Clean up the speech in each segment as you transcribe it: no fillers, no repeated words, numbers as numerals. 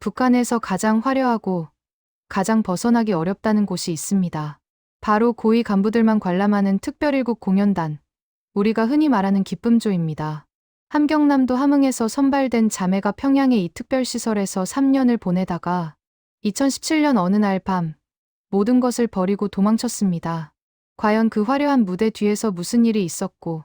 북한에서 가장 화려하고 가장 벗어나기 어렵다는 곳이 있습니다. 바로 고위 간부들만 관람하는 특별일국 공연단, 우리가 흔히 말하는 기쁨조입니다. 함경남도 함흥에서 선발된 자매가 평양의 이 특별시설에서 3년을 보내다가 2017년 어느 날 밤 모든 것을 버리고 도망쳤습니다. 과연 그 화려한 무대 뒤에서 무슨 일이 있었고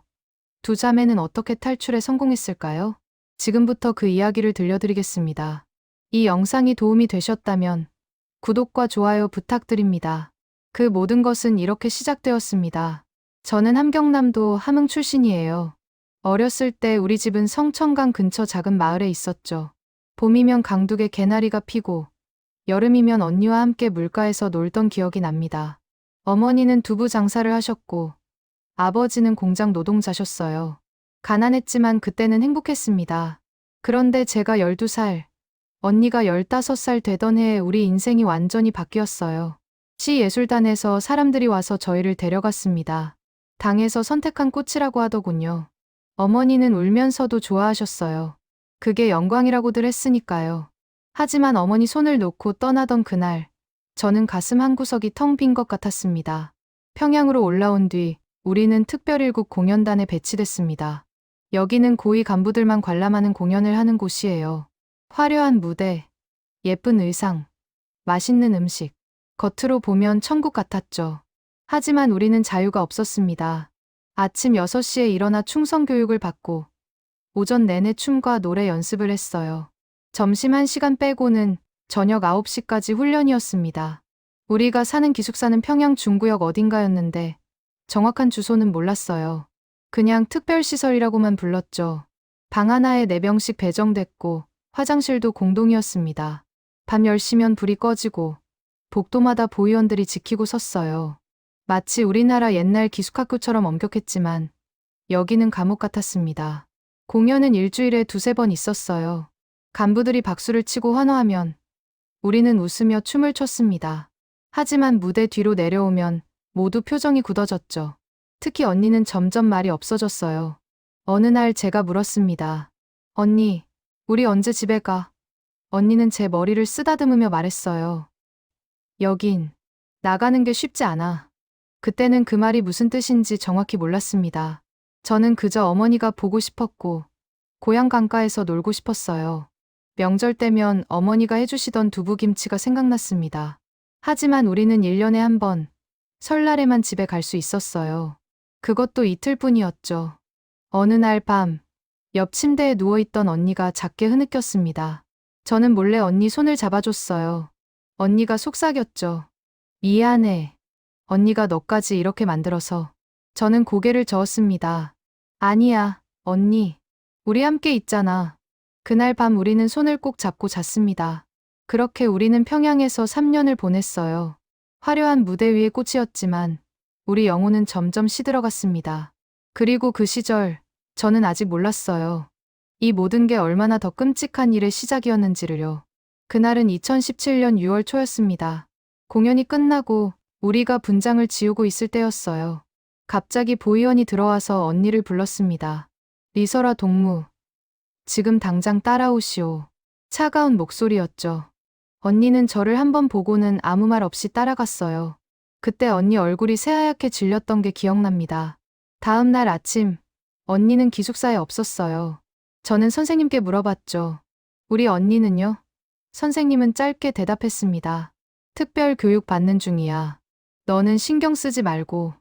두 자매는 어떻게 탈출에 성공했을까요? 지금부터 그 이야기를 들려드리겠습니다. 이 영상이 도움이 되셨다면 구독과 좋아요 부탁드립니다. 그 모든 것은 이렇게 시작되었습니다. 저는 함경남도 함흥 출신이에요. 어렸을 때 우리 집은 성천강 근처 작은 마을에 있었죠. 봄이면 강둑에 개나리가 피고 여름이면 언니와 함께 물가에서 놀던 기억이 납니다. 어머니는 두부 장사를 하셨고 아버지는 공장 노동자셨어요. 가난했지만 그때는 행복했습니다. 그런데 제가 12살, 언니가 15살 되던 해에 우리 인생이 완전히 바뀌었어요. 시예술단에서 사람들이 와서 저희를 데려갔습니다. 당에서 선택한 꽃이라고 하더군요. 어머니는 울면서도 좋아하셨어요. 그게 영광이라고들 했으니까요. 하지만 어머니 손을 놓고 떠나던 그날, 저는 가슴 한구석이 텅 빈 것 같았습니다. 평양으로 올라온 뒤 우리는 특별일국 공연단에 배치됐습니다. 여기는 고위 간부들만 관람하는 공연을 하는 곳이에요. 화려한 무대, 예쁜 의상, 맛있는 음식. 겉으로 보면 천국 같았죠. 하지만 우리는 자유가 없었습니다. 아침 6시에 일어나 충성 교육을 받고 오전 내내 춤과 노래 연습을 했어요. 점심 1시간 빼고는 저녁 9시까지 훈련이었습니다. 우리가 사는 기숙사는 평양 중구역 어딘가였는데 정확한 주소는 몰랐어요. 그냥 특별시설이라고만 불렀죠. 방 하나에 4명씩 배정됐고 화장실도 공동이었습니다. 밤 10시면 불이 꺼지고 복도마다 보위원들이 지키고 섰어요. 마치 우리나라 옛날 기숙학교처럼 엄격했지만 여기는 감옥 같았습니다. 공연은 일주일에 2~3번 있었어요. 간부들이 박수를 치고 환호하면 우리는 웃으며 춤을 췄습니다. 하지만 무대 뒤로 내려오면 모두 표정이 굳어졌죠. 특히 언니는 점점 말이 없어졌어요. 어느 날 제가 물었습니다. 언니, 우리 언제 집에 가? 언니는 제 머리를 쓰다듬으며 말했어요. 여긴 나가는 게 쉽지 않아. 그때는 그 말이 무슨 뜻인지 정확히 몰랐습니다. 저는 그저 어머니가 보고 싶었고 고향 강가에서 놀고 싶었어요. 명절 때면 어머니가 해주시던 두부김치가 생각났습니다. 하지만 우리는 1년에 한 번, 설날에만 집에 갈 수 있었어요. 그것도 이틀뿐이었죠. 어느 날 밤, 옆 침대에 누워있던 언니가 작게 흐느꼈습니다. 저는 몰래 언니 손을 잡아줬어요. 언니가 속삭였죠. 미안해. 언니가 너까지 이렇게 만들어서. 저는 고개를 저었습니다. 아니야, 언니. 우리 함께 있잖아. 그날 밤 우리는 손을 꼭 잡고 잤습니다. 그렇게 우리는 평양에서 3년을 보냈어요. 화려한 무대 위의 꽃이었지만 우리 영혼은 점점 시들어갔습니다. 그리고 그 시절 저는 아직 몰랐어요. 이 모든 게 얼마나 더 끔찍한 일의 시작이었는지를요. 그날은 2017년 6월 초였습니다. 공연이 끝나고 우리가 분장을 지우고 있을 때였어요. 갑자기 보위원이 들어와서 언니를 불렀습니다. 리설아 동무. 지금 당장 따라오시오. 차가운 목소리였죠. 언니는 저를 한번 보고는 아무 말 없이 따라갔어요. 그때 언니 얼굴이 새하얗게 질렸던 게 기억납니다. 다음 날 아침, 언니는 기숙사에 없었어요. 저는 선생님께 물어봤죠. 우리 언니는요? 선생님은 짧게 대답했습니다. 특별 교육 받는 중이야. 너는 신경 쓰지 말고.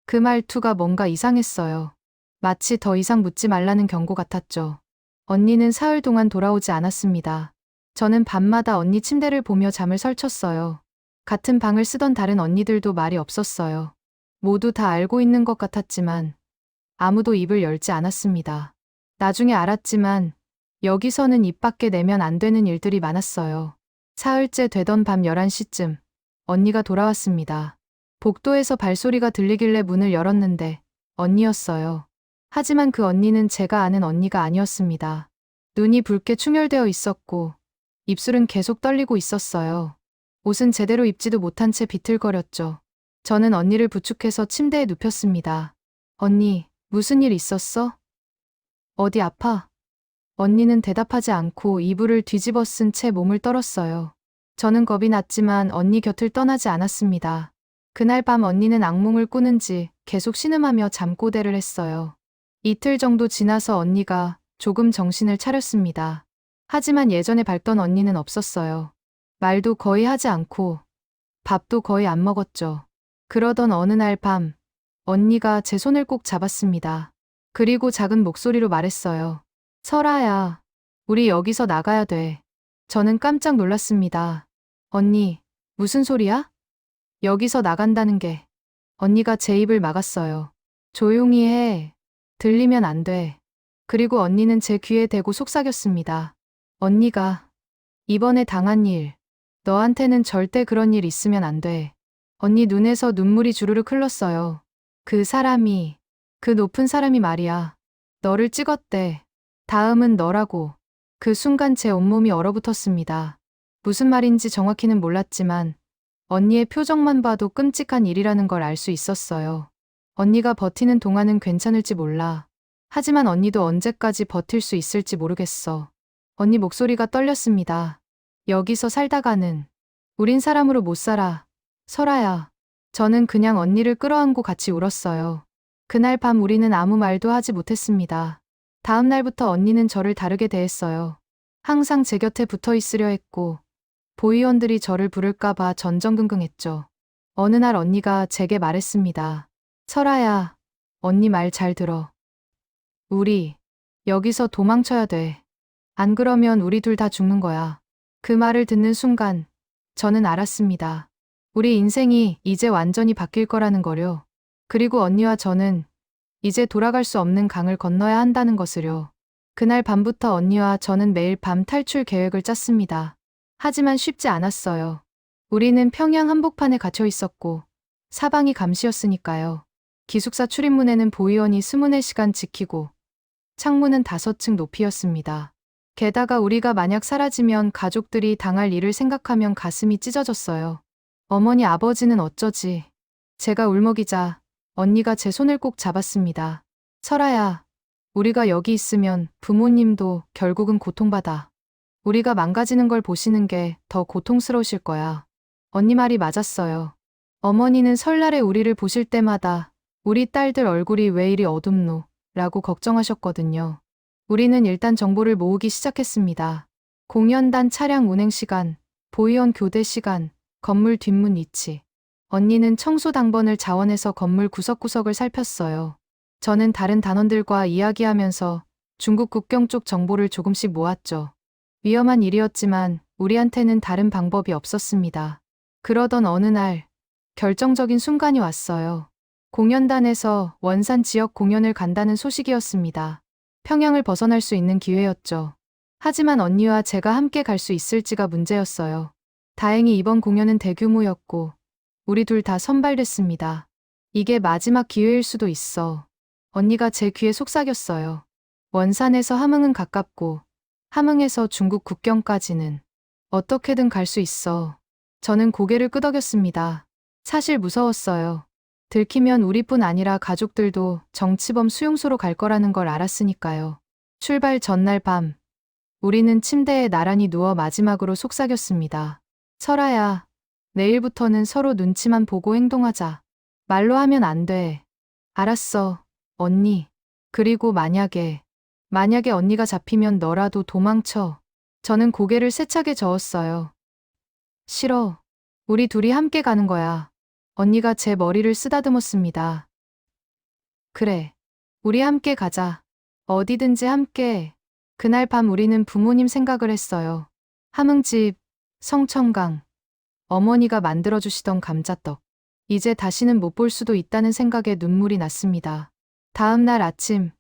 그 말투가 뭔가 이상했어요. 마치 더 이상 묻지 말라는 경고 같았죠. 언니는 사흘 동안 돌아오지 않았습니다. 저는 밤마다 언니 침대를 보며 잠을 설쳤어요. 같은 방을 쓰던 다른 언니들도 말이 없었어요. 모두 다 알고 있는 것 같았지만 아무도 입을 열지 않았습니다. 나중에 알았지만 여기서는 입 밖에 내면 안 되는 일들이 많았어요. 사흘째 되던 밤 11시쯤 언니가 돌아왔습니다. 복도에서 발소리가 들리길래 문을 열었는데 언니였어요. 하지만 그 언니는 제가 아는 언니가 아니었습니다. 눈이 붉게 충혈되어 있었고 입술은 계속 떨리고 있었어요. 옷은 제대로 입지도 못한 채 비틀거렸죠. 저는 언니를 부축해서 침대에 눕혔습니다. 언니, 무슨 일 있었어? 어디 아파? 언니는 대답하지 않고 이불을 뒤집어 쓴 채 몸을 떨었어요. 저는 겁이 났지만 언니 곁을 떠나지 않았습니다. 그날 밤 언니는 악몽을 꾸는지 계속 신음하며 잠꼬대를 했어요. 이틀 정도 지나서 언니가 조금 정신을 차렸습니다. 하지만 예전에 밝던 언니는 없었어요. 말도 거의 하지 않고 밥도 거의 안 먹었죠. 그러던 어느 날 밤, 언니가 제 손을 꼭 잡았습니다. 그리고 작은 목소리로 말했어요. 설아야, 우리 여기서 나가야 돼. 저는 깜짝 놀랐습니다. 언니, 무슨 소리야? 여기서 나간다는 게. 언니가 제 입을 막았어요. 조용히 해. 들리면 안 돼. 그리고 언니는 제 귀에 대고 속삭였습니다. 언니가 이번에 당한 일, 너한테는 절대 그런 일 있으면 안 돼. 언니 눈에서 눈물이 주르륵 흘렀어요. 그 사람이, 그 높은 사람이 말이야. 너를 찍었대. 다음은 너라고. 그 순간 제 온몸이 얼어붙었습니다. 무슨 말인지 정확히는 몰랐지만 언니의 표정만 봐도 끔찍한 일이라는 걸 알 수 있었어요. 언니가 버티는 동안은 괜찮을지 몰라. 하지만 언니도 언제까지 버틸 수 있을지 모르겠어. 언니 목소리가 떨렸습니다. 여기서 살다가는 우린 사람으로 못 살아. 설아야. 저는 그냥 언니를 끌어안고 같이 울었어요. 그날 밤 우리는 아무 말도 하지 못했습니다. 다음 날부터 언니는 저를 다르게 대했어요. 항상 제 곁에 붙어 있으려 했고 보위원들이 저를 부를까봐 전전긍긍했죠. 어느 날 언니가 제게 말했습니다. 설아야, 언니 말 잘 들어. 우리 여기서 도망쳐야 돼. 안 그러면 우리 둘 다 죽는 거야. 그 말을 듣는 순간 저는 알았습니다. 우리 인생이 이제 완전히 바뀔 거라는 거요. 그리고 언니와 저는 이제 돌아갈 수 없는 강을 건너야 한다는 것을요. 그날 밤부터 언니와 저는 매일 밤 탈출 계획을 짰습니다. 하지만 쉽지 않았어요. 우리는 평양 한복판에 갇혀 있었고 사방이 감시였으니까요. 기숙사 출입문에는 보위원이 24시간 지키고 창문은 5층 높이였습니다. 게다가 우리가 만약 사라지면 가족들이 당할 일을 생각하면 가슴이 찢어졌어요. 어머니 아버지는 어쩌지. 제가 울먹이자 언니가 제 손을 꼭 잡았습니다. 설아야, 우리가 여기 있으면 부모님도 결국은 고통받아. 우리가 망가지는 걸 보시는 게 더 고통스러우실 거야. 언니 말이 맞았어요. 어머니는 설날에 우리를 보실 때마다 우리 딸들 얼굴이 왜 이리 어둡노? 라고 걱정하셨거든요. 우리는 일단 정보를 모으기 시작했습니다. 공연단 차량 운행 시간, 보위원 교대 시간, 건물 뒷문 위치. 언니는 청소 당번을 자원해서 건물 구석구석을 살폈어요. 저는 다른 단원들과 이야기하면서 중국 국경 쪽 정보를 조금씩 모았죠. 위험한 일이었지만 우리한테는 다른 방법이 없었습니다. 그러던 어느 날 결정적인 순간이 왔어요. 공연단에서 원산 지역 공연을 간다는 소식이었습니다. 평양을 벗어날 수 있는 기회였죠. 하지만 언니와 제가 함께 갈 수 있을지가 문제였어요. 다행히 이번 공연은 대규모였고 우리 둘 다 선발됐습니다. 이게 마지막 기회일 수도 있어. 언니가 제 귀에 속삭였어요. 원산에서 함흥은 가깝고 함흥에서 중국 국경까지는 어떻게든 갈 수 있어. 저는 고개를 끄덕였습니다. 사실 무서웠어요. 들키면 우리뿐 아니라 가족들도 정치범 수용소로 갈 거라는 걸 알았으니까요. 출발 전날 밤, 우리는 침대에 나란히 누워 마지막으로 속삭였습니다. 설아야, 내일부터는 서로 눈치만 보고 행동하자. 말로 하면 안 돼. 알았어, 언니. 그리고 만약에 언니가 잡히면 너라도 도망쳐. 저는 고개를 세차게 저었어요. 싫어. 우리 둘이 함께 가는 거야. 언니가 제 머리를 쓰다듬었습니다. 그래. 우리 함께 가자. 어디든지 함께. 그날 밤 우리는 부모님 생각을 했어요. 함흥집, 성천강, 어머니가 만들어주시던 감자떡. 이제 다시는 못 볼 수도 있다는 생각에 눈물이 났습니다. 다음 날 아침,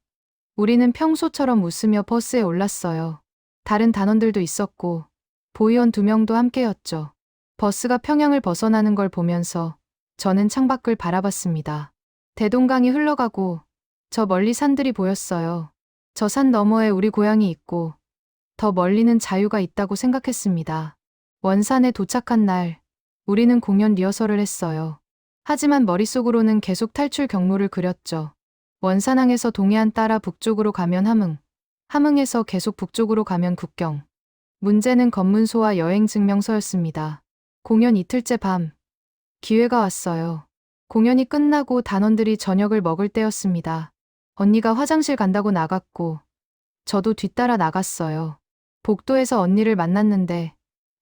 우리는 평소처럼 웃으며 버스에 올랐어요. 다른 단원들도 있었고 보위원 2명도 함께였죠. 버스가 평양을 벗어나는 걸 보면서 저는 창밖을 바라봤습니다. 대동강이 흘러가고 저 멀리 산들이 보였어요. 저 산 너머에 우리 고향이 있고 더 멀리는 자유가 있다고 생각했습니다. 원산에 도착한 날 우리는 공연 리허설을 했어요. 하지만 머릿속으로는 계속 탈출 경로를 그렸죠. 원산항에서 동해안 따라 북쪽으로 가면 함흥, 함흥에서 계속 북쪽으로 가면 국경. 문제는 검문소와 여행 증명서였습니다. 공연 이틀째 밤. 기회가 왔어요. 공연이 끝나고 단원들이 저녁을 먹을 때였습니다. 언니가 화장실 간다고 나갔고 저도 뒤따라 나갔어요. 복도에서 언니를 만났는데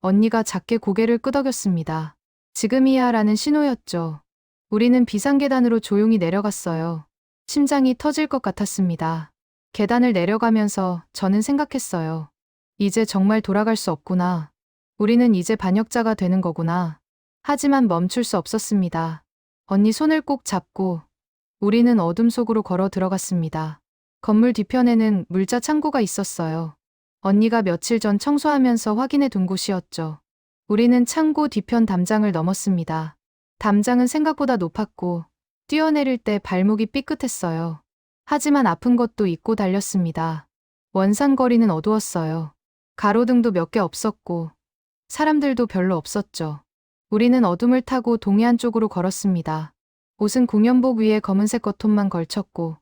언니가 작게 고개를 끄덕였습니다. 지금이야 라는 신호였죠. 우리는 비상계단으로 조용히 내려갔어요. 심장이 터질 것 같았습니다. 계단을 내려가면서 저는 생각했어요. 이제 정말 돌아갈 수 없구나. 우리는 이제 반역자가 되는 거구나. 하지만 멈출 수 없었습니다. 언니 손을 꼭 잡고 우리는 어둠 속으로 걸어 들어갔습니다. 건물 뒤편에는 물자 창고가 있었어요. 언니가 며칠 전 청소하면서 확인해 둔 곳이었죠. 우리는 창고 뒤편 담장을 넘었습니다. 담장은 생각보다 높았고 뛰어내릴 때 발목이 삐끗했어요. 하지만 아픈 것도 잊고 달렸습니다. 원산거리는 어두웠어요. 가로등도 몇 개 없었고 사람들도 별로 없었죠. 우리는 어둠을 타고 동해안 쪽으로 걸었습니다. 옷은 공연복 위에 검은색 겉옷만 걸쳤고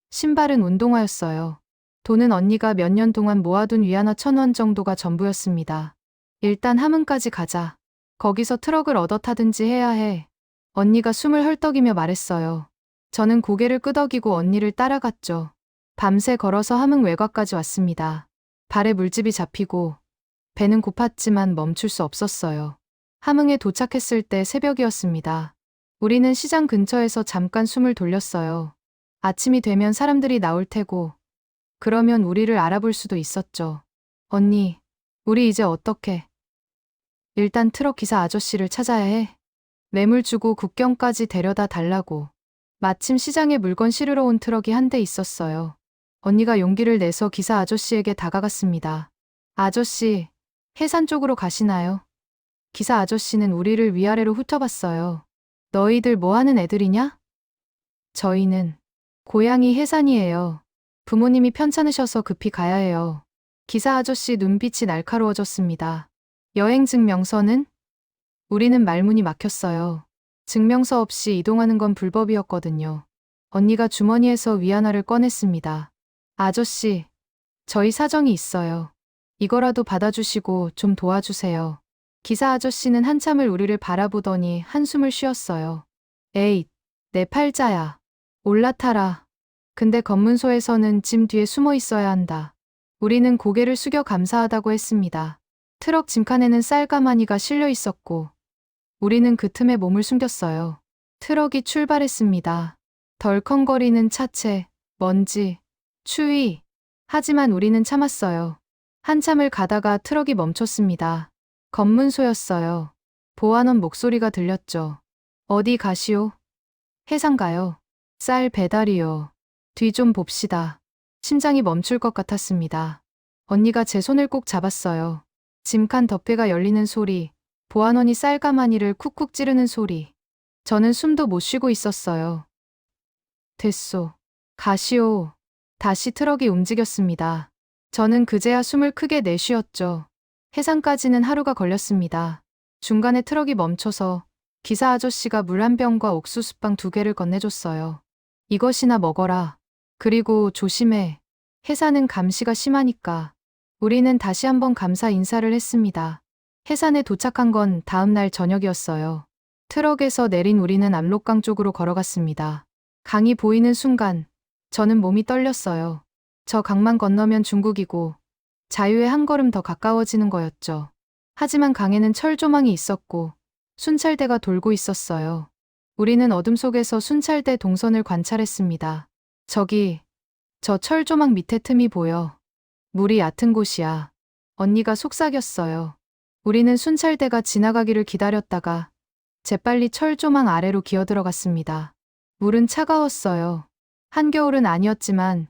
신발은 운동화였어요. 돈은 언니가 몇 년 동안 모아둔 위안화 1,000원 정도가 전부였습니다. 일단 함흥까지 가자. 거기서 트럭을 얻어 타든지 해야 해. 언니가 숨을 헐떡이며 말했어요. 저는 고개를 끄덕이고 언니를 따라갔죠. 밤새 걸어서 함흥 외곽까지 왔습니다. 발에 물집이 잡히고 배는 고팠지만 멈출 수 없었어요. 함흥에 도착했을 때 새벽이었습니다. 우리는 시장 근처에서 잠깐 숨을 돌렸어요. 아침이 되면 사람들이 나올 테고 그러면 우리를 알아볼 수도 있었죠. 언니, 우리 이제 어떡해? 일단 트럭 기사 아저씨를 찾아야 해. 매물 주고 국경까지 데려다 달라고. 마침 시장에 물건 실으러 온 트럭이 한 대 있었어요. 언니가 용기를 내서 기사 아저씨에게 다가갔습니다. 아저씨, 해산 쪽으로 가시나요? 기사 아저씨는 우리를 위아래로 훑어봤어요. 너희들 뭐 하는 애들이냐? 저희는 고향이 해산이에요. 부모님이 편찮으셔서 급히 가야 해요. 기사 아저씨 눈빛이 날카로워졌습니다. 여행 증명서는? 우리는 말문이 막혔어요. 증명서 없이 이동하는 건 불법이었거든요. 언니가 주머니에서 위안화를 꺼냈습니다. 아저씨, 저희 사정이 있어요. 이거라도 받아주시고 좀 도와주세요. 기사 아저씨는 한참을 우리를 바라보더니 한숨을 쉬었어요. 에잇, 내 팔자야. 올라타라. 근데 검문소에서는 짐 뒤에 숨어 있어야 한다. 우리는 고개를 숙여 감사하다고 했습니다. 트럭 짐칸에는 쌀가마니가 실려 있었고 우리는 그 틈에 몸을 숨겼어요. 트럭이 출발했습니다. 덜컹거리는 차체, 먼지, 추위. 하지만 우리는 참았어요. 한참을 가다가 트럭이 멈췄습니다. 검문소였어요. 보안원 목소리가 들렸죠. 어디 가시오? 해상 가요. 쌀 배달이요. 뒤 좀 봅시다. 심장이 멈출 것 같았습니다. 언니가 제 손을 꼭 잡았어요. 짐칸 덮개가 열리는 소리, 보안원이 쌀가마니를 쿡쿡 찌르는 소리. 저는 숨도 못 쉬고 있었어요. 됐소. 가시오. 다시 트럭이 움직였습니다. 저는 그제야 숨을 크게 내쉬었죠. 해상까지는 하루가 걸렸습니다. 중간에 트럭이 멈춰서 기사 아저씨가 물 한 병과 옥수수빵 2개를 건네줬어요. 이것이나 먹어라. 그리고 조심해. 해산은 감시가 심하니까. 우리는 다시 한번 감사 인사를 했습니다. 해산에 도착한 건 다음 날 저녁이었어요. 트럭에서 내린 우리는 압록강 쪽으로 걸어갔습니다. 강이 보이는 순간 저는 몸이 떨렸어요. 저 강만 건너면 중국이고 자유에 한 걸음 더 가까워지는 거였죠. 하지만 강에는 철조망이 있었고 순찰대가 돌고 있었어요. 우리는 어둠 속에서 순찰대 동선을 관찰했습니다. 저기, 저 철조망 밑에 틈이 보여. 물이 얕은 곳이야. 언니가 속삭였어요. 우리는 순찰대가 지나가기를 기다렸다가 재빨리 철조망 아래로 기어들어갔습니다. 물은 차가웠어요. 한겨울은 아니었지만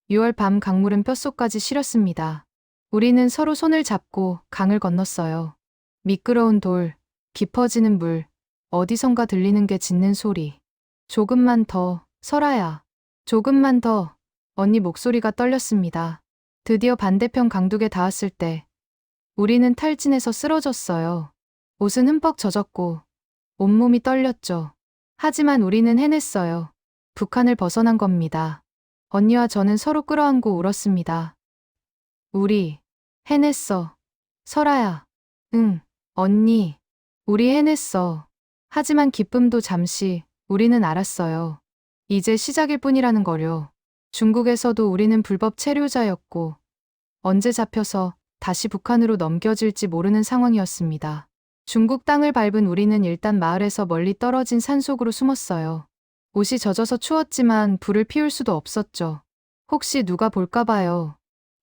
6월 밤 강물은 뼛속까지 시렸습니다. 우리는 서로 손을 잡고 강을 건넜어요. 미끄러운 돌, 깊어지는 물, 어디선가 들리는 게 짖는 소리. 조금만 더, 설아야. 조금만 더. 언니 목소리가 떨렸습니다. 드디어 반대편 강둑에 닿았을 때 우리는 탈진해서 쓰러졌어요. 옷은 흠뻑 젖었고 온몸이 떨렸죠. 하지만 우리는 해냈어요. 북한을 벗어난 겁니다. 언니와 저는 서로 끌어안고 울었습니다. 우리 해냈어. 설아야. 응, 언니. 우리 해냈어. 하지만 기쁨도 잠시, 우리는 알았어요. 이제 시작일 뿐이라는 거려. 중국에서도 우리는 불법 체류자였고, 언제 잡혀서 다시 북한으로 넘겨질지 모르는 상황이었습니다. 중국 땅을 밟은 우리는 일단 마을에서 멀리 떨어진 산속으로 숨었어요. 옷이 젖어서 추웠지만 불을 피울 수도 없었죠. 혹시 누가 볼까 봐요.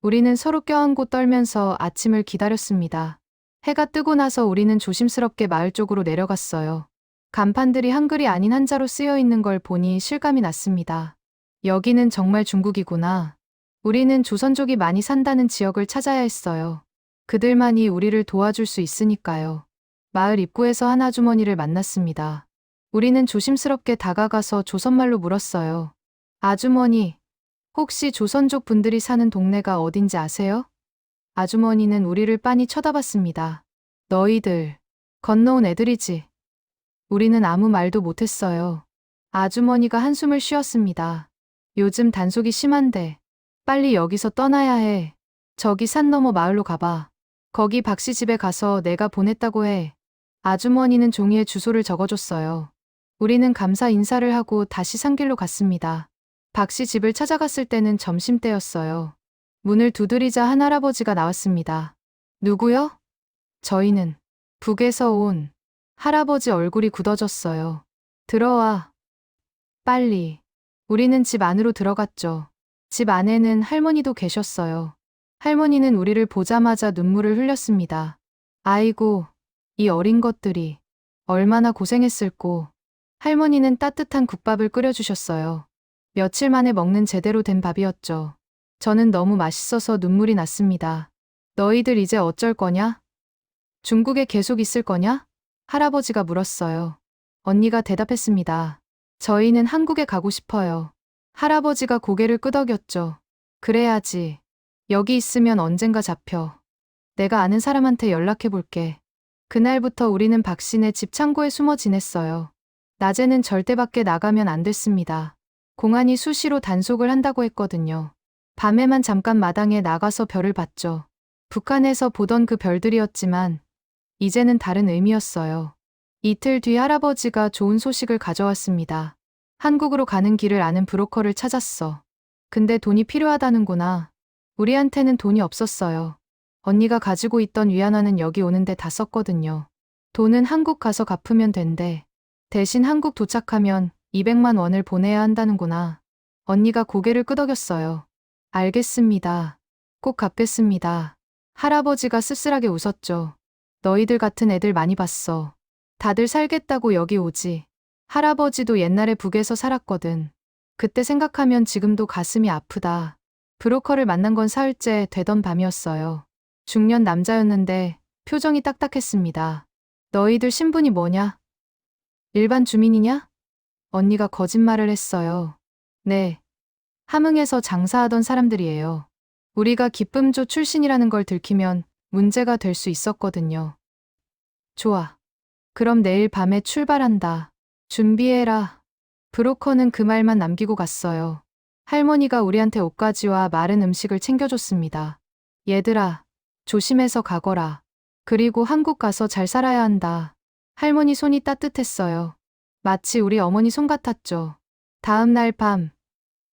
우리는 서로 껴안고 떨면서 아침을 기다렸습니다. 해가 뜨고 나서 우리는 조심스럽게 마을 쪽으로 내려갔어요. 간판들이 한글이 아닌 한자로 쓰여 있는 걸 보니 실감이 났습니다. 여기는 정말 중국이구나. 우리는 조선족이 많이 산다는 지역을 찾아야 했어요. 그들만이 우리를 도와줄 수 있으니까요. 마을 입구에서 한 아주머니를 만났습니다. 우리는 조심스럽게 다가가서 조선말로 물었어요. 아주머니, 혹시 조선족 분들이 사는 동네가 어딘지 아세요? 아주머니는 우리를 빤히 쳐다봤습니다. 너희들, 건너온 애들이지. 우리는 아무 말도 못했어요. 아주머니가 한숨을 쉬었습니다. 요즘 단속이 심한데 빨리 여기서 떠나야 해. 저기 산 너머 마을로 가봐. 거기 박씨 집에 가서 내가 보냈다고 해. 아주머니는 종이에 주소를 적어줬어요. 우리는 감사 인사를 하고 다시 산길로 갔습니다. 박씨 집을 찾아갔을 때는 점심때였어요. 문을 두드리자 한 할아버지가 나왔습니다. 누구요? 저희는 북에서 온. 할아버지 얼굴이 굳어졌어요. 들어와. 빨리. 우리는 집 안으로 들어갔죠. 집 안에는 할머니도 계셨어요. 할머니는 우리를 보자마자 눈물을 흘렸습니다. 아이고, 이 어린 것들이 얼마나 고생했을꼬. 할머니는 따뜻한 국밥을 끓여주셨어요. 며칠 만에 먹는 제대로 된 밥이었죠. 저는 너무 맛있어서 눈물이 났습니다. 너희들 이제 어쩔 거냐? 중국에 계속 있을 거냐? 할아버지가 물었어요. 언니가 대답했습니다. 저희는 한국에 가고 싶어요. 할아버지가 고개를 끄덕였죠. 그래야지. 여기 있으면 언젠가 잡혀. 내가 아는 사람한테 연락해 볼게. 그날부터 우리는 박씨네 집 창고에 숨어 지냈어요. 낮에는 절대 밖에 나가면 안 됐습니다. 공안이 수시로 단속을 한다고 했거든요. 밤에만 잠깐 마당에 나가서 별을 봤죠. 북한에서 보던 그 별들이었지만 이제는 다른 의미였어요. 이틀 뒤 할아버지가 좋은 소식을 가져왔습니다. 한국으로 가는 길을 아는 브로커를 찾았어. 근데 돈이 필요하다는구나. 우리한테는 돈이 없었어요. 언니가 가지고 있던 위안화는 여기 오는데 다 썼거든요. 돈은 한국 가서 갚으면 된대. 대신 한국 도착하면 200만 원을 보내야 한다는구나. 언니가 고개를 끄덕였어요. 알겠습니다. 꼭 갚겠습니다. 할아버지가 씁쓸하게 웃었죠. 너희들 같은 애들 많이 봤어. 다들 살겠다고 여기 오지. 할아버지도 옛날에 북에서 살았거든. 그때 생각하면 지금도 가슴이 아프다. 브로커를 만난 건 사흘째 되던 밤이었어요. 중년 남자였는데 표정이 딱딱했습니다. 너희들 신분이 뭐냐? 일반 주민이냐? 언니가 거짓말을 했어요. 네. 함흥에서 장사하던 사람들이에요. 우리가 기쁨조 출신이라는 걸 들키면 문제가 될 수 있었거든요. 좋아. 그럼 내일 밤에 출발한다. 준비해라. 브로커는 그 말만 남기고 갔어요. 할머니가 우리한테 옷가지와 마른 음식을 챙겨줬습니다. 얘들아, 조심해서 가거라. 그리고 한국 가서 잘 살아야 한다. 할머니 손이 따뜻했어요. 마치 우리 어머니 손 같았죠. 다음 날 밤,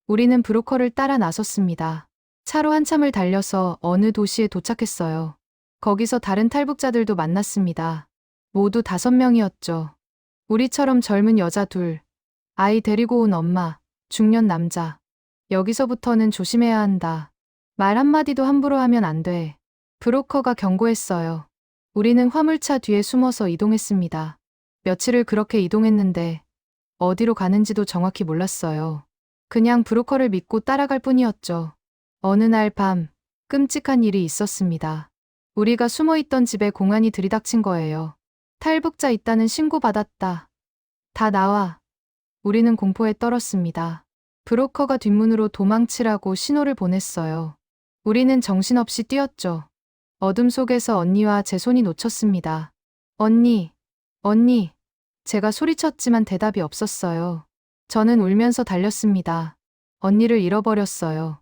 우리는 브로커를 따라 나섰습니다. 차로 한참을 달려서 어느 도시에 도착했어요. 거기서 다른 탈북자들도 만났습니다. 모두 5명이었죠. 우리처럼 젊은 여자 2, 아이 데리고 온 엄마, 중년 남자. 여기서부터는 조심해야 한다. 말 한마디도 함부로 하면 안 돼. 브로커가 경고했어요. 우리는 화물차 뒤에 숨어서 이동했습니다. 며칠을 그렇게 이동했는데 어디로 가는지도 정확히 몰랐어요. 그냥 브로커를 믿고 따라갈 뿐이었죠. 어느 날 밤, 끔찍한 일이 있었습니다. 우리가 숨어있던 집에 공안이 들이닥친 거예요. 탈북자 있다는 신고받았다. 다 나와. 우리는 공포에 떨었습니다. 브로커가 뒷문으로 도망치라고 신호를 보냈어요. 우리는 정신없이 뛰었죠. 어둠 속에서 언니와 제 손이 놓쳤습니다. 언니, 언니. 제가 소리쳤지만 대답이 없었어요. 저는 울면서 달렸습니다. 언니를 잃어버렸어요.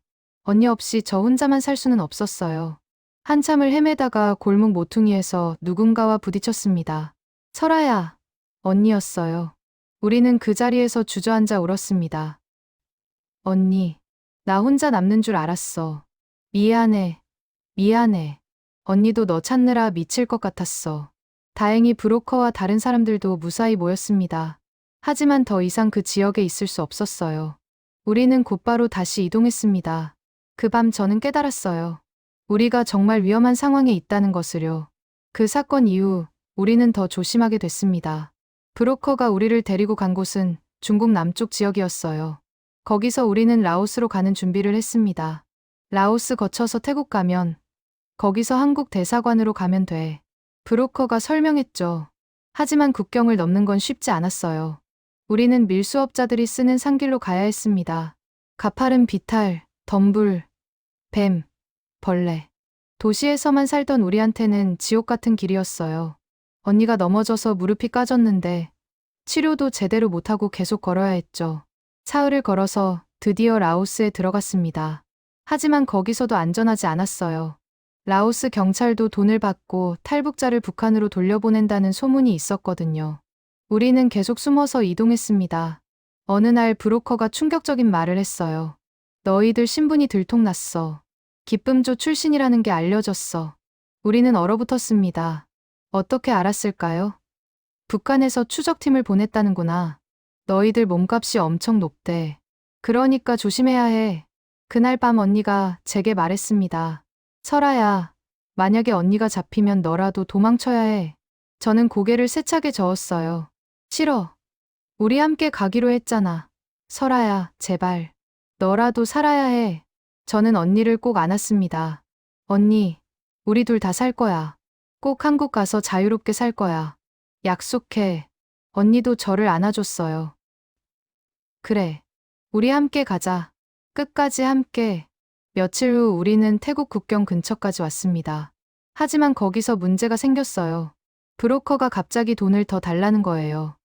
언니 없이 저 혼자만 살 수는 없었어요. 한참을 헤매다가 골목 모퉁이에서 누군가와 부딪혔습니다. 설아야, 언니였어요. 우리는 그 자리에서 주저앉아 울었습니다. 언니, 나 혼자 남는 줄 알았어. 미안해, 미안해. 언니도 너 찾느라 미칠 것 같았어. 다행히 브로커와 다른 사람들도 무사히 모였습니다. 하지만 더 이상 그 지역에 있을 수 없었어요. 우리는 곧바로 다시 이동했습니다. 그 밤 저는 깨달았어요. 우리가 정말 위험한 상황에 있다는 것을요. 그 사건 이후 우리는 더 조심하게 됐습니다. 브로커가 우리를 데리고 간 곳은 중국 남쪽 지역이었어요. 거기서 우리는 라오스로 가는 준비를 했습니다. 라오스 거쳐서 태국 가면 거기서 한국 대사관으로 가면 돼. 브로커가 설명했죠. 하지만 국경을 넘는 건 쉽지 않았어요. 우리는 밀수업자들이 쓰는 산길로 가야 했습니다. 가파른 비탈, 덤불, 뱀, 벌레. 도시에서만 살던 우리한테는 지옥 같은 길이었어요. 언니가 넘어져서 무릎이 까졌는데 치료도 제대로 못하고 계속 걸어야 했죠. 사흘을 걸어서 드디어 라오스에 들어갔습니다. 하지만 거기서도 안전하지 않았어요. 라오스 경찰도 돈을 받고 탈북자를 북한으로 돌려보낸다는 소문이 있었거든요. 우리는 계속 숨어서 이동했습니다. 어느 날 브로커가 충격적인 말을 했어요. 너희들 신분이 들통났어. 기쁨조 출신이라는 게 알려졌어. 우리는 얼어붙었습니다. 어떻게 알았을까요? 북한에서 추적팀을 보냈다는구나. 너희들 몸값이 엄청 높대. 그러니까 조심해야 해. 그날 밤 언니가 제게 말했습니다. 설아야, 만약에 언니가 잡히면 너라도 도망쳐야 해. 저는 고개를 세차게 저었어요. 싫어. 우리 함께 가기로 했잖아. 설아야, 제발. 너라도 살아야 해. 저는 언니를 꼭 안았습니다. 언니, 우리 둘 다 살 거야. 꼭 한국 가서 자유롭게 살 거야. 약속해. 언니도 저를 안아줬어요. 그래. 우리 함께 가자. 끝까지 함께. 며칠 후 우리는 태국 국경 근처까지 왔습니다. 하지만 거기서 문제가 생겼어요. 브로커가 갑자기 돈을 더 달라는 거예요.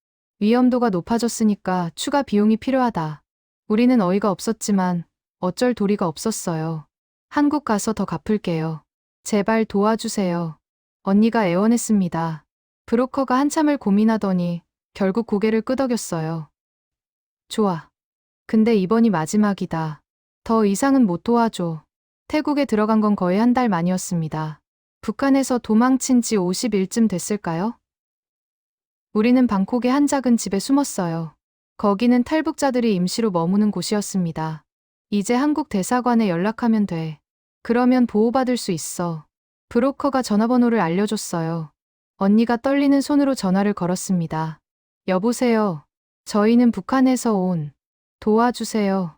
위험도가 높아졌으니까 추가 비용이 필요하다. 우리는 어이가 없었지만 어쩔 도리가 없었어요. 한국 가서 더 갚을게요. 제발 도와주세요. 언니가 애원했습니다. 브로커가 한참을 고민하더니 결국 고개를 끄덕였어요. 좋아. 근데 이번이 마지막이다. 더 이상은 못 도와줘. 태국에 들어간 건 거의 한 달 만이었습니다. 북한에서 도망친 지 50일쯤 됐을까요? 우리는 방콕의 한 작은 집에 숨었어요. 거기는 탈북자들이 임시로 머무는 곳이었습니다. 이제 한국 대사관에 연락하면 돼. 그러면 보호받을 수 있어. 브로커가 전화번호를 알려줬어요. 언니가 떨리는 손으로 전화를 걸었습니다. 여보세요. 저희는 북한에서 온. 도와주세요.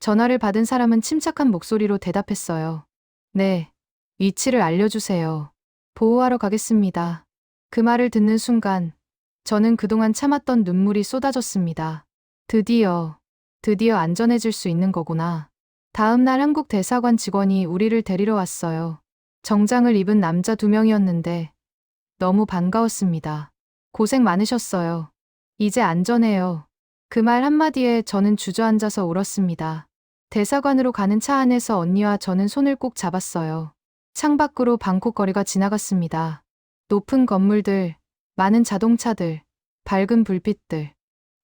전화를 받은 사람은 침착한 목소리로 대답했어요. 네. 위치를 알려주세요. 보호하러 가겠습니다. 그 말을 듣는 순간 저는 그동안 참았던 눈물이 쏟아졌습니다. 드디어 안전해질 수 있는 거구나. 다음 날 한국 대사관 직원이 우리를 데리러 왔어요. 정장을 입은 남자 2명이었는데 너무 반가웠습니다. 고생 많으셨어요. 이제 안전해요. 그 말 한마디에 저는 주저앉아서 울었습니다. 대사관으로 가는 차 안에서 언니와 저는 손을 꼭 잡았어요. 창밖으로 방콕 거리가 지나갔습니다. 높은 건물들, 많은 자동차들, 밝은 불빛들.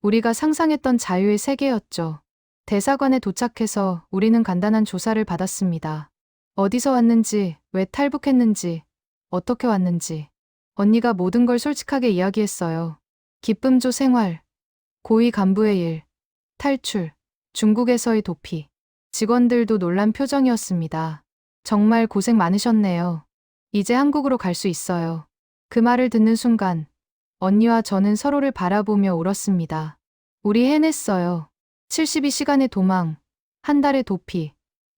우리가 상상했던 자유의 세계였죠. 대사관에 도착해서 우리는 간단한 조사를 받았습니다. 어디서 왔는지, 왜 탈북했는지, 어떻게 왔는지. 언니가 모든 걸 솔직하게 이야기했어요. 기쁨조 생활, 고위 간부의 일, 탈출, 중국에서의 도피. 직원들도 놀란 표정이었습니다. 정말 고생 많으셨네요. 이제 한국으로 갈 수 있어요. 그 말을 듣는 순간 언니와 저는 서로를 바라보며 울었습니다. 우리 해냈어요. 72시간의 도망, 한 달의 도피.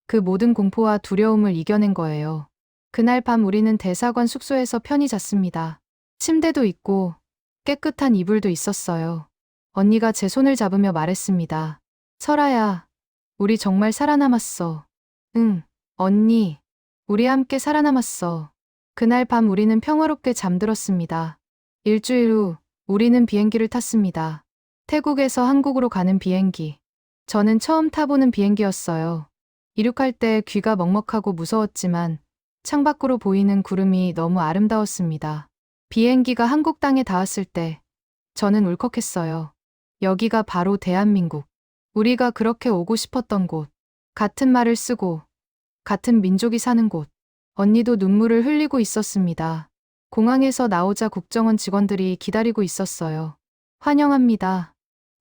그 모든 공포와 두려움을 이겨낸 거예요. 그날 밤 우리는 대사관 숙소에서 편히 잤습니다. 침대도 있고 깨끗한 이불도 있었어요. 언니가 제 손을 잡으며 말했습니다. 설아야, 우리 정말 살아남았어. 응, 언니, 우리 함께 살아남았어. 그날 밤 우리는 평화롭게 잠들었습니다. 일주일 후 우리는 비행기를 탔습니다. 태국에서 한국으로 가는 비행기. 저는 처음 타보는 비행기였어요. 이륙할 때 귀가 먹먹하고 무서웠지만 창밖으로 보이는 구름이 너무 아름다웠습니다. 비행기가 한국 땅에 닿았을 때 저는 울컥했어요. 여기가 바로 대한민국. 우리가 그렇게 오고 싶었던 곳. 같은 말을 쓰고 같은 민족이 사는 곳. 언니도 눈물을 흘리고 있었습니다. 공항에서 나오자 국정원 직원들이 기다리고 있었어요. 환영합니다.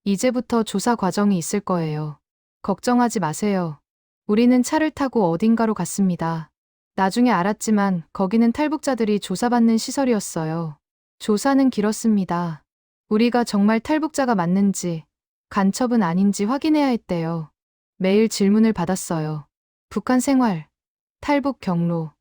이제부터 조사 과정이 있을 거예요. 걱정하지 마세요. 우리는 차를 타고 어딘가로 갔습니다. 나중에 알았지만 거기는 탈북자들이 조사받는 시설이었어요. 조사는 길었습니다. 우리가 정말 탈북자가 맞는지, 간첩은 아닌지 확인해야 했대요. 매일 질문을 받았어요. 북한 생활, 탈북 경로,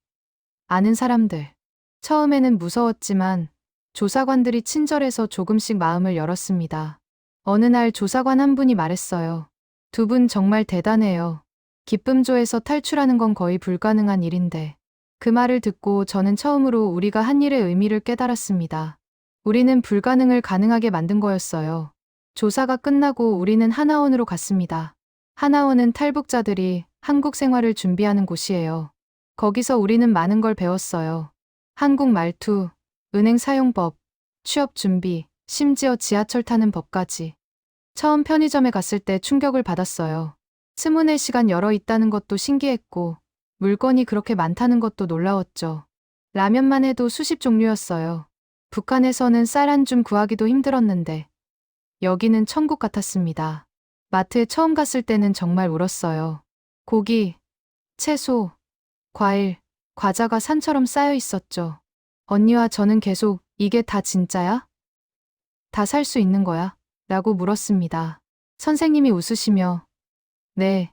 아는 사람들. 처음에는 무서웠지만 조사관들이 친절해서 조금씩 마음을 열었습니다. 어느 날 조사관 한 분이 말했어요. 두 분 정말 대단해요. 기쁨조에서 탈출하는 건 거의 불가능한 일인데. 그 말을 듣고 저는 처음으로 우리가 한 일의 의미를 깨달았습니다. 우리는 불가능을 가능하게 만든 거였어요. 조사가 끝나고 우리는 하나원으로 갔습니다. 하나원은 탈북자들이 한국 생활을 준비하는 곳이에요. 거기서 우리는 많은 걸 배웠어요. 한국 말투, 은행 사용법, 취업 준비, 심지어 지하철 타는 법까지. 처음 편의점에 갔을 때 충격을 받았어요. 24시간 열어 있다는 것도 신기했고 물건이 그렇게 많다는 것도 놀라웠죠. 라면만 해도 수십 종류였어요. 북한에서는 쌀 한 줌 구하기도 힘들었는데 여기는 천국 같았습니다. 마트에 처음 갔을 때는 정말 울었어요. 고기, 채소, 과일, 과자가 산처럼 쌓여 있었죠. 언니와 저는 계속 이게 다 진짜야? 다 살 수 있는 거야? 라고 물었습니다. 선생님이 웃으시며 네,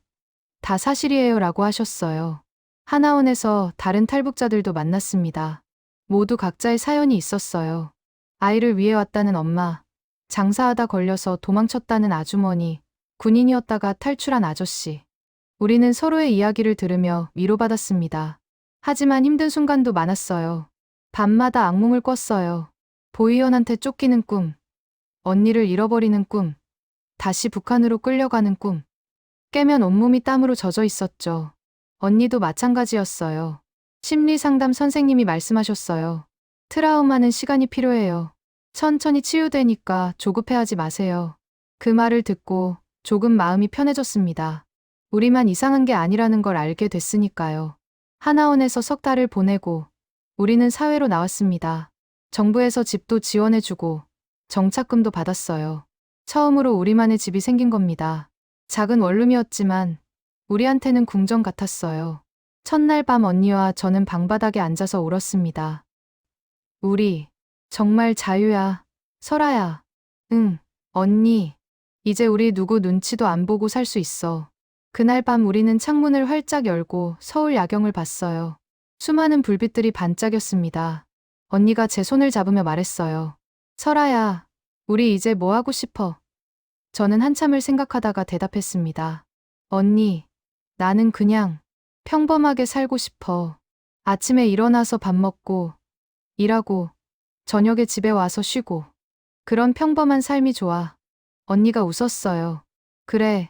다 사실이에요 라고 하셨어요. 하나원에서 다른 탈북자들도 만났습니다. 모두 각자의 사연이 있었어요. 아이를 위해 왔다는 엄마, 장사하다 걸려서 도망쳤다는 아주머니, 군인이었다가 탈출한 아저씨. 우리는 서로의 이야기를 들으며 위로받았습니다. 하지만 힘든 순간도 많았어요. 밤마다 악몽을 꿨어요. 보이연한테 쫓기는 꿈, 언니를 잃어버리는 꿈, 다시 북한으로 끌려가는 꿈. 깨면 온몸이 땀으로 젖어 있었죠. 언니도 마찬가지였어요. 심리상담 선생님이 말씀하셨어요. 트라우마는 시간이 필요해요. 천천히 치유되니까 조급해하지 마세요. 그 말을 듣고 조금 마음이 편해졌습니다. 우리만 이상한 게 아니라는 걸 알게 됐으니까요. 하나원에서 석 달을 보내고 우리는 사회로 나왔습니다. 정부에서 집도 지원해주고 정착금도 받았어요. 처음으로 우리만의 집이 생긴 겁니다. 작은 원룸이었지만 우리한테는 궁전 같았어요. 첫날 밤 언니와 저는 방바닥에 앉아서 울었습니다. 우리 정말 자유야. 설아야. 응, 언니. 이제 우리 누구 눈치도 안 보고 살 수 있어. 그날 밤 우리는 창문을 활짝 열고 서울 야경을 봤어요. 수많은 불빛들이 반짝였습니다. 언니가 제 손을 잡으며 말했어요. 설아야, 우리 이제 뭐 하고 싶어? 저는 한참을 생각하다가 대답했습니다. 언니, 나는 그냥 평범하게 살고 싶어. 아침에 일어나서 밥 먹고, 일하고, 저녁에 집에 와서 쉬고. 그런 평범한 삶이 좋아. 언니가 웃었어요. 그래,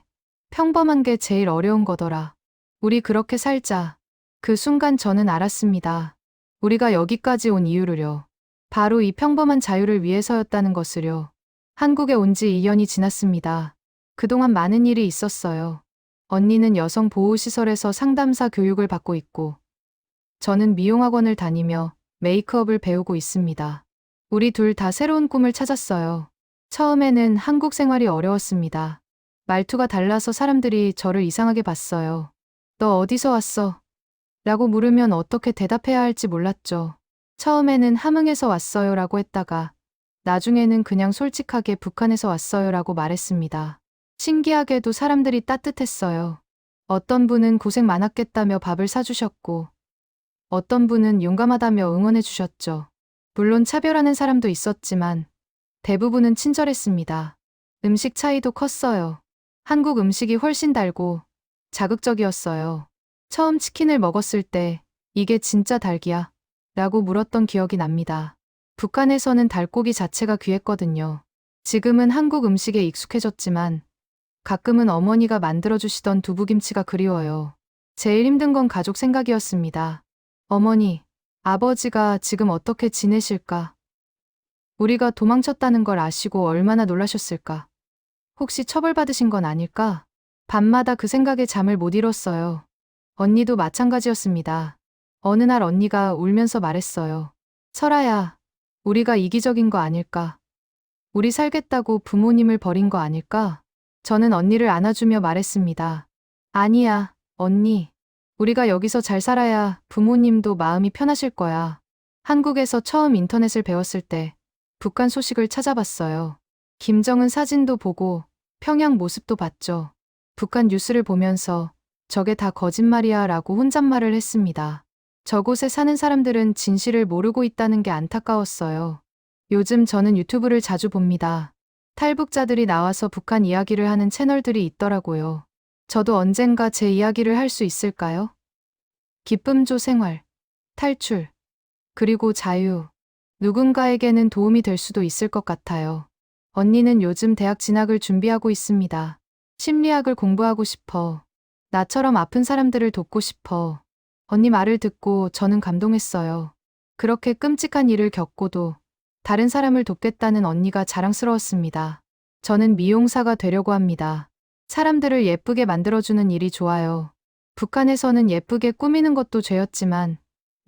평범한 게 제일 어려운 거더라. 우리 그렇게 살자. 그 순간 저는 알았습니다. 우리가 여기까지 온 이유를요. 바로 이 평범한 자유를 위해서였다는 것을요. 한국에 온 지 2년이 지났습니다. 그동안 많은 일이 있었어요. 언니는 여성보호시설에서 상담사 교육을 받고 있고, 저는 미용학원을 다니며 메이크업을 배우고 있습니다. 우리 둘 다 새로운 꿈을 찾았어요. 처음에는 한국 생활이 어려웠습니다. 말투가 달라서 사람들이 저를 이상하게 봤어요. 너 어디서 왔어? 라고 물으면 어떻게 대답해야 할지 몰랐죠. 처음에는 함흥에서 왔어요 라고 했다가 나중에는 그냥 솔직하게 북한에서 왔어요 라고 말했습니다. 신기하게도 사람들이 따뜻했어요. 어떤 분은 고생 많았겠다며 밥을 사주셨고 어떤 분은 용감하다며 응원해 주셨죠. 물론 차별하는 사람도 있었지만 대부분은 친절했습니다. 음식 차이도 컸어요. 한국 음식이 훨씬 달고 자극적이었어요. 처음 치킨을 먹었을 때 이게 진짜 닭이야? 라고 물었던 기억이 납니다. 북한에서는 닭고기 자체가 귀했거든요. 지금은 한국 음식에 익숙해졌지만 가끔은 어머니가 만들어주시던 두부김치가 그리워요. 제일 힘든 건 가족 생각이었습니다. 어머니, 아버지가 지금 어떻게 지내실까? 우리가 도망쳤다는 걸 아시고 얼마나 놀라셨을까? 혹시 처벌받으신 건 아닐까? 밤마다 그 생각에 잠을 못 이뤘어요. 언니도 마찬가지였습니다. 어느 날 언니가 울면서 말했어요. 설아야, 우리가 이기적인 거 아닐까? 우리 살겠다고 부모님을 버린 거 아닐까? 저는 언니를 안아주며 말했습니다. 아니야, 언니. 우리가 여기서 잘 살아야 부모님도 마음이 편하실 거야. 한국에서 처음 인터넷을 배웠을 때 북한 소식을 찾아봤어요. 김정은 사진도 보고 평양 모습도 봤죠. 북한 뉴스를 보면서 저게 다 거짓말이야 라고 혼잣말을 했습니다. 저곳에 사는 사람들은 진실을 모르고 있다는 게 안타까웠어요. 요즘 저는 유튜브를 자주 봅니다. 탈북자들이 나와서 북한 이야기를 하는 채널들이 있더라고요. 저도 언젠가 제 이야기를 할 수 있을까요? 기쁨조 생활, 탈출, 그리고 자유. 누군가에게는 도움이 될 수도 있을 것 같아요. 언니는 요즘 대학 진학을 준비하고 있습니다. 심리학을 공부하고 싶어. 나처럼 아픈 사람들을 돕고 싶어. 언니 말을 듣고 저는 감동했어요. 그렇게 끔찍한 일을 겪고도 다른 사람을 돕겠다는 언니가 자랑스러웠습니다. 저는 미용사가 되려고 합니다. 사람들을 예쁘게 만들어주는 일이 좋아요. 북한에서는 예쁘게 꾸미는 것도 죄였지만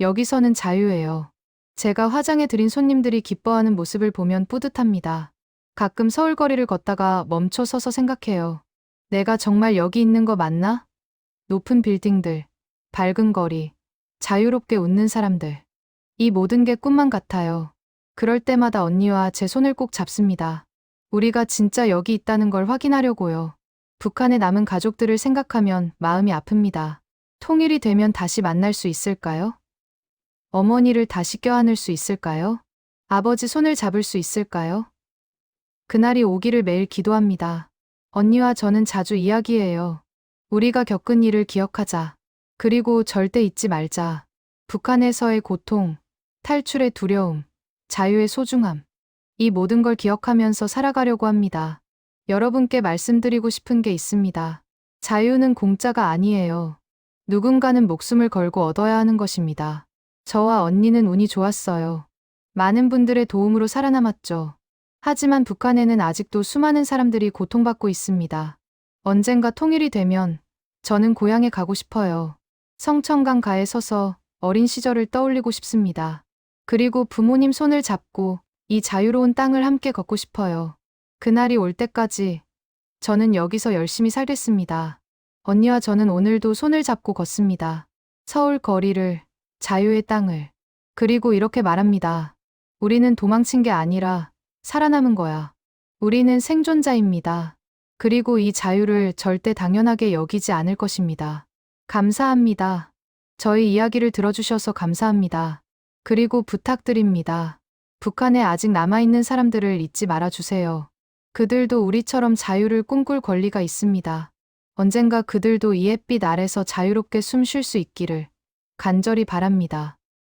여기서는 자유예요. 제가 화장해 드린 손님들이 기뻐하는 모습을 보면 뿌듯합니다. 가끔 서울 거리를 걷다가 멈춰 서서 생각해요. 내가 정말 여기 있는 거 맞나? 높은 빌딩들, 밝은 거리, 자유롭게 웃는 사람들. 이 모든 게 꿈만 같아요. 그럴 때마다 언니와 제 손을 꼭 잡습니다. 우리가 진짜 여기 있다는 걸 확인하려고요. 북한에 남은 가족들을 생각하면 마음이 아픕니다. 통일이 되면 다시 만날 수 있을까요? 어머니를 다시 껴안을 수 있을까요? 아버지 손을 잡을 수 있을까요? 그날이 오기를 매일 기도합니다. 언니와 저는 자주 이야기해요. 우리가 겪은 일을 기억하자. 그리고 절대 잊지 말자. 북한에서의 고통, 탈출의 두려움, 자유의 소중함. 이 모든 걸 기억하면서 살아가려고 합니다. 여러분께 말씀드리고 싶은 게 있습니다. 자유는 공짜가 아니에요. 누군가는 목숨을 걸고 얻어야 하는 것입니다. 저와 언니는 운이 좋았어요. 많은 분들의 도움으로 살아남았죠. 하지만 북한에는 아직도 수많은 사람들이 고통받고 있습니다. 언젠가 통일이 되면 저는 고향에 가고 싶어요. 성천강 가에 서서 어린 시절을 떠올리고 싶습니다. 그리고 부모님 손을 잡고 이 자유로운 땅을 함께 걷고 싶어요. 그날이 올 때까지 저는 여기서 열심히 살겠습니다. 언니와 저는 오늘도 손을 잡고 걷습니다. 서울 거리를, 자유의 땅을. 그리고 이렇게 말합니다. 우리는 도망친 게 아니라 살아남은 거야. 우리는 생존자입니다. 그리고 이 자유를 절대 당연하게 여기지 않을 것입니다. 감사합니다. 저희 이야기를 들어주셔서 감사합니다. 그리고 부탁드립니다. 북한에 아직 남아있는 사람들을 잊지 말아주세요. 그들도 우리처럼 자유를 꿈꿀 권리가 있습니다. 언젠가 그들도 이 햇빛 아래서 자유롭게 숨 쉴 수 있기를 간절히 바랍니다.